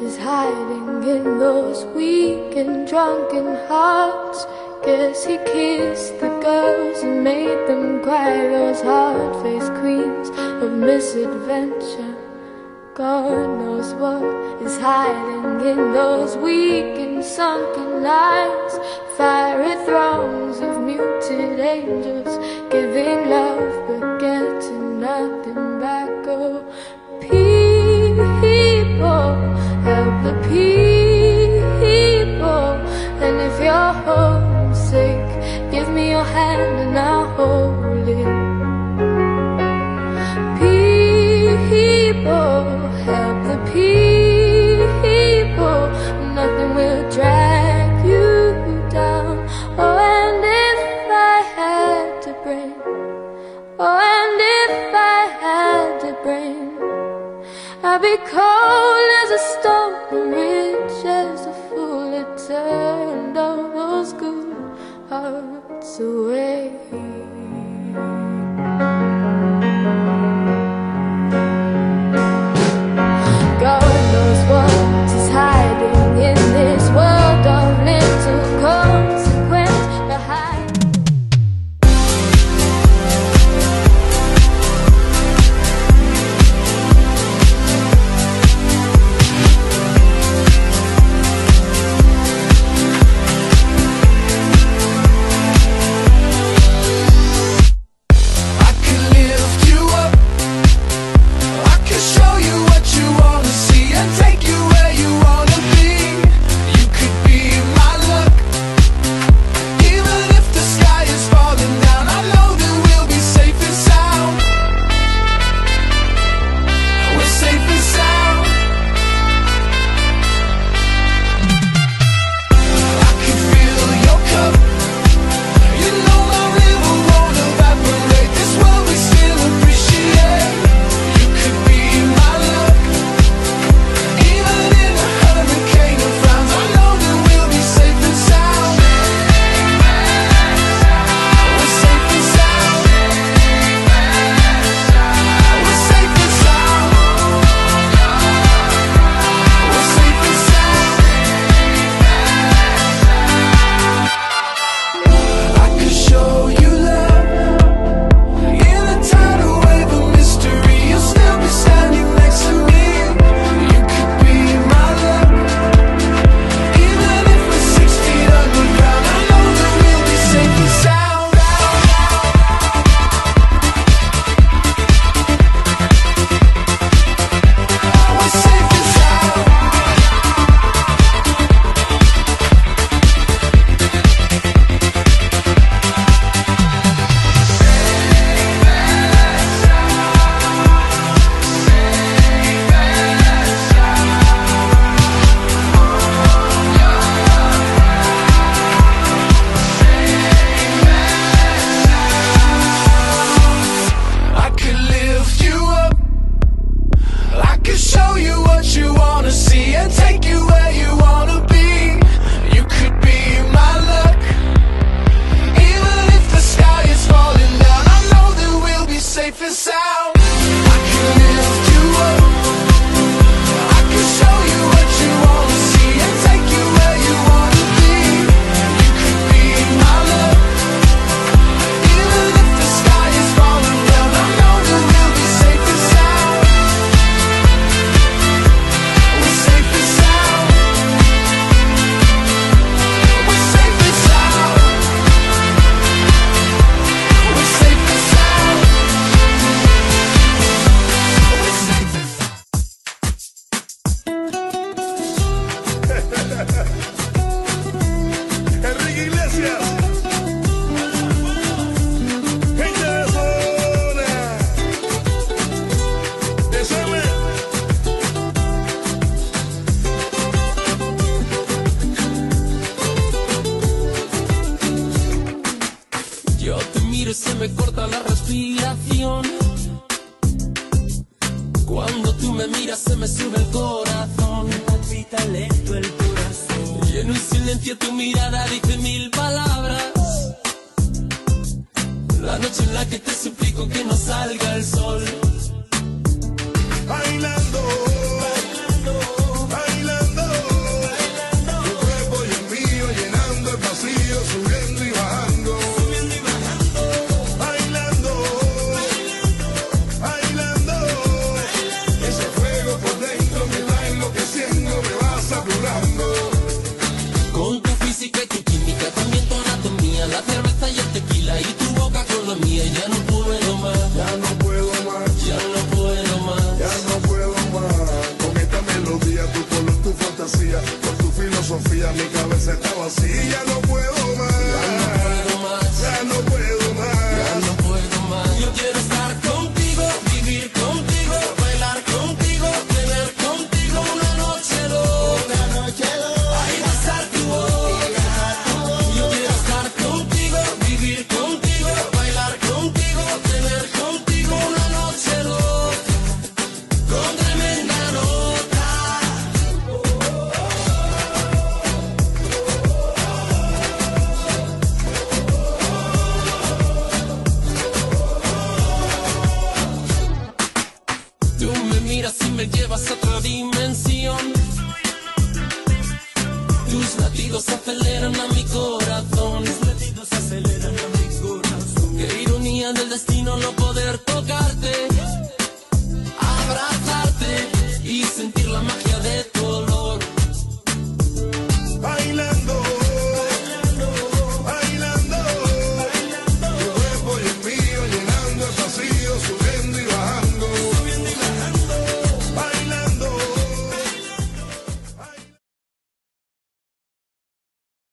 is hiding in those weak and drunken hearts. Guess he kissed the girls and made them cry, those hard-faced queens of misadventure. God knows what is hiding in those weak and sunken lines. Fiery thrones of muted angels, giving love but getting nothing back. Oh, people, help the people. And if you're homesick, give me your hand and I'll hold it. People, help the people. Nothing will drag you down. Oh, and if I had to bring, oh, and if I had to bring, I'd be cold as a stone and rich as a fool. It turned all those good hearts away. God knows what is hiding in this world of little consequence behind. Se me corta la respiración. Cuando tú me miras se me sube el corazón. Me palpita lento el corazón. Y en un silencio tu mirada dice mil palabras. La noche en la que te suplico que no salga el sol. Bailando, bailando, bailando. ya mi cabeza está vacía, no puedo más. Ya no puedo más. Ya no puedo más. Yo quiero estar contigo, vivir contigo, bailar contigo, tener contigo una noche loca. Ahí besar tu boca. Yo quiero estar contigo, vivir contigo, bailar contigo, tener contigo una noche loca. Con tremenda nota. Tú me miras y me llevas a otra dimensión. Tus latidos aceleran a mi corazón.